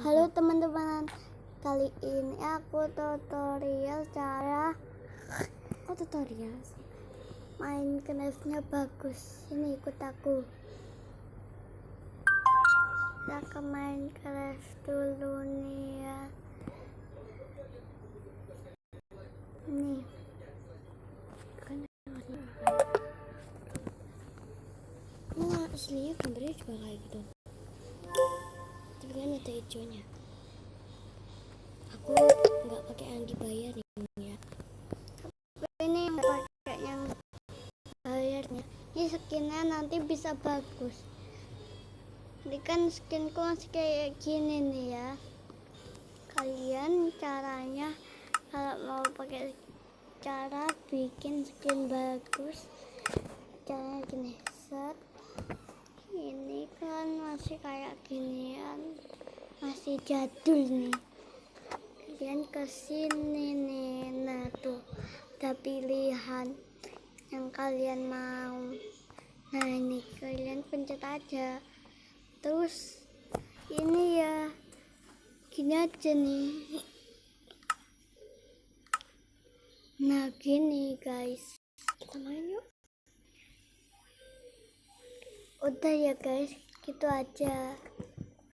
Halo teman-teman, kali ini aku tutorial cara Minecraft-nya bagus. Ini ikut aku. Kita ke Minecraft dulu nih ya. Nih. Aslinya gambarnya juga kayak gitu, tapi kan ada hijaunya. Aku nggak pakai yang dibayar ya. Ini nggak pakai yang bayarnya. Ini skinnya nanti bisa bagus. Ini kan skinku masih kayak gini nih ya. Kalian caranya kalau mau pakai cara bikin skin bagus, caranya gini, set. Ini kan masih kayak ginian, masih jadul nih. Kalian kesini nih, nah tuh ada pilihan yang kalian mau. Nah ini kalian pencet aja. Terus ini ya gini aja nih. Nah gini guys, Kita main yuk. udah ya guys, gitu aja.